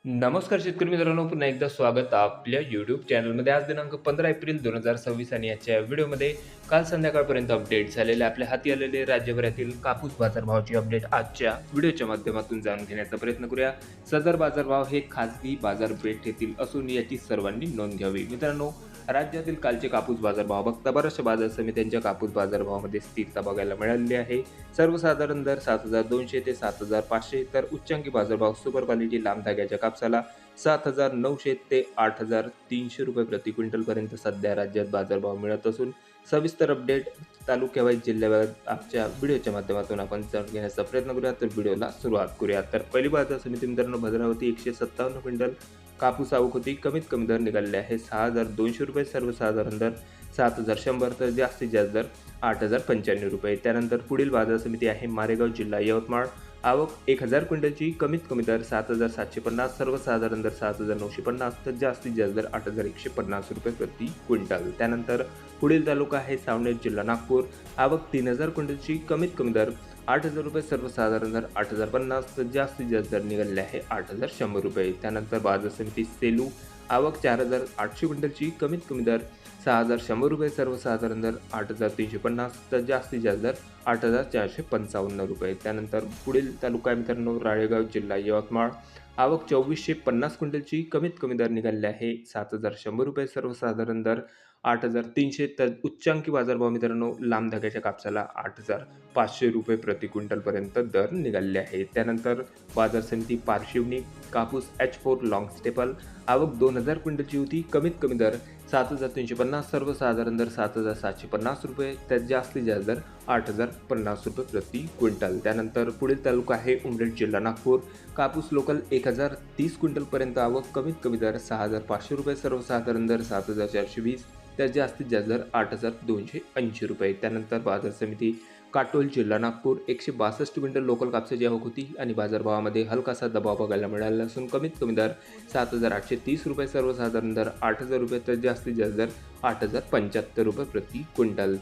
नमस्कार शेतकरी मित्रांनो, पुन्हा एकदा स्वागत आपल्या यूट्यूब चॅनलमध्ये. आज दिनांक 15 एप्रिल 2026 आणि याच्या व्हिडिओमध्ये काल संध्याकाळपर्यंत अपडेट झालेले आपल्या हाती आलेले राज्यभरातील कापूस बाजारभावाची अपडेट आजच्या व्हिडिओच्या माध्यमातून जाणून घेण्याचा प्रयत्न करूया. सदर बाजारभाव हे खाजगी बाजारपेठेतील असून याची सर्वांनी नोंद घ्यावी. मित्रांनो, राज्यातील कालचे कापूस बाजारभाव बघता बऱ्याचशा बाजार समित्यांच्या कापूस बाजारभावामध्ये स्थिरता बघायला मिळालेली आहे. सर्वसाधारण दर 7,200 ते 7,500 तर उच्चांकी बाजारभाव सुपर क्वालिटी लांब धाग्याच्या कापसाला 7,900 ते 8,300 रुपये प्रति क्विंटलपर्यंत सध्या राज्यात बाजारभाव मिळत असून सविस्तर अपडेट तालुक्यावाईज जिल्ह्यावाईज आजच्या व्हिडिओच्या माध्यमातून आपण जाणून घेण्याचा प्रयत्न करूया. तर व्हिडिओला सुरुवात करूया. तर पहिली बाजार समिती मित्रांनो, भद्रावती 157 क्विंटल कापूस आवक होती. कमीत कमी दर निघालेले आहे 6,200 रुपये, सर्वसाधारण दर 7,100 तर जास्तीत जास्त दर 8,095 रुपये. त्यानंतर पुढील बाजार समिती आहे मारेगाव, जिल्हा यवतमाळ. आवक 1,000 क्विंटलची. कमीत कमी दर 7,750, सर्वसाधारण दर 7,950 तर जास्तीत जास्त दर 8,150 रुपये प्रति क्विंटल. त्यानंतर पुढील तालुका आहे सावनेर, जिल्हा नागपूर. आवक 3,000 क्विंटलची. कमीत कमी दर 8,000 रुपये, सर्वसाधारण दर 8,050 तर जास्तीत जास्त दर निघालेले आहे 8,100 रुपये. त्यानंतर बाजार समिती सेलू. आवक 4,800 क्विंटलची. कमीत कमी दर 6,100 रुपये, सर्वसाधारण दर 8,350 तर जास्तीत जास्त दर 8,455 रुपये. त्यानंतर पुढील तालुका मित्रांनो राळेगाव, जिल्हा यवतमाळ. आवक 2,450 क्विंटलची. कमीत कमी दर निघालेले आहे 7,100 रुपये, सर्वसाधारण दर 8,300 तर उच्चांकी बाजारभाव मित्रांनो लांब धाग्याच्या कापसाला 8,500 रुपये प्रति क्विंटलपर्यंत दर निघालेले आहे. त्यानंतर बाजार समिती पारशिवनी. कापूस H4 लॉंग स्टेपल. आवक 2,000 क्विंटलची होती. कमीत कमी दर 7,350, सर्वसाधारण दर 7,750 रुपये तर जास्तीत जास्त दर 8,050 रुपये प्रति क्विंटल. त्यानंतर पुढील तालुका आहे उमरेड, जिल्हा नागपूर. कापूस लोकल 1,030 क्विंटलपर्यंत आवक. कमीत कमी दर 6,500 रुपये, सर्वसाधारण दर 7,420 तर जास्तीत जास्त दर 8,280 रुपये. त्यानंतर बाजार समिती काटोल, जिल्हा नागपूर. 162 क्विंटल लोकल कापसाची आवक होती आणि बाजारभावामध्ये हलकासा दबाव बघायला मिळाला असून कमीत कमी दर 7,830 रुपये, सर्वसाधारण दर 8,000 रुपये तर जास्तीत जास्त दर 8,075 रुपये प्रति क्विंटल.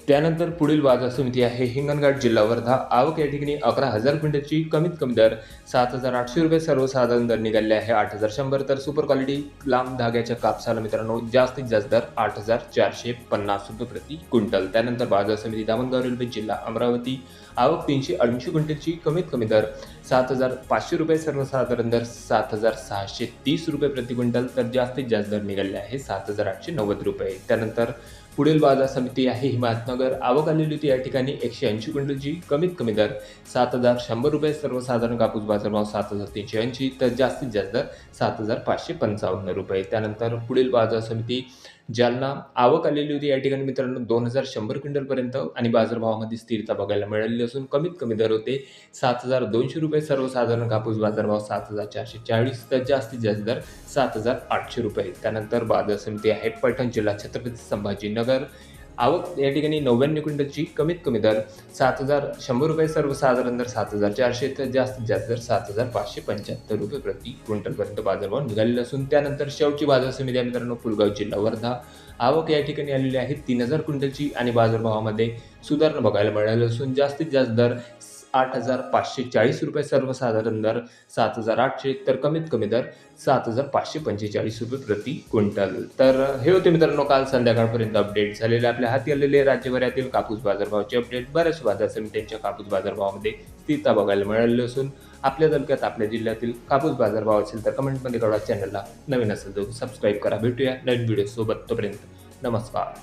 त्यानंतर पुढील बाजार समिती आहे हिंगणघाट, जिल्हा वर्धा. आवक या ठिकाणी 11,000 क्विंटलची. कमीत कमी दर 7,800 रुपये, सर्वसाधारण दर निघाले आहे 8,100 तर सुपर क्वालिटी लांब धाग्याच्या कापसाला मित्रांनो जास्तीत जास्त दर 8,450 रुपये प्रति क्विंटल. त्यानंतर बाजार समिती दामणगाव रेल्वे, जिल्हा अमरावती. आवक 380 क्विंटलची. कमीत कमी दर 7,500 रुपये, सर्वसाधारण दर 7,630 रुपये प्रति क्विंटल तर जास्तीत जास्त दर निघाले आहे 7,890 रुपये. त्यानंतर पुढील बाजार समिती आहे हिमायतनगर. आवक आलेली होती या ठिकाणी 180 क्विंटलची. कमीत कमी दर 7,100 रुपये, सर्वसाधारण कापूस बाजारभाव 7,380 तर जास्तीत जास्त दर 7,555 रुपये. त्यानंतर पुढील बाजार समिती जालना. आवक आलेली होती या ठिकाणी मित्रांनो 2,100 क्विंटलपर्यंत आणि बाजारभावामध्ये स्थिरता बघायला मिळालेली असून कमीत कमी दर होते 7,200 रुपये, सर्वसाधारण कापूस बाजारभाव 7,440 तर जास्तीत जास्त दर 7,800 रुपये. त्यानंतर बाजार समिती आहे पैठण, जिल्हा छत्रपती संभाजीनगर. आवक या ठिकाणी 99 क्विंटलची. कमीत कमी दर 7,100 रुपये, सर्वसाधारण दर 7,400 तर जास्तीत जास्त दर 7,575 रुपये प्रति क्विंटलपर्यंत बाजारभाव निघालेला असून त्यानंतर शेवटची बाजार समिती आहे मित्रांनो पुलगाव, जिल्हा वर्धा. आवक या ठिकाणी आलेली आहे 3,000 क्विंटलची आणि बाजारभावामध्ये सुधारणा बघायला मिळाली असून जास्तीत जास्त दर 8,540 रुपये, सर्वसाधारण दर 7,800 तर कमीत कमी दर 7,545 रुपये प्रति क्विंटल. तर हे होते मित्रांनो काल संध्याकाळपर्यंत अपडेट झालेले आपल्या हाती आलेले राज्यभरातील कापूस बाजारभावाचे अपडेट. बऱ्याच बाजार समित्यांच्या कापूस बाजारभावामध्ये स्थिरता बघायला मिळाली असून आपल्या तालुक्यात आपल्या जिल्ह्यातील कापूस बाजारभाव असेल तर कमेंटमध्ये कळवा. चॅनलला नवीन असेल तर सबस्क्राईब करा. भेटूया नवीन व्हिडिओ सोबत. तोपर्यंत नमस्कार.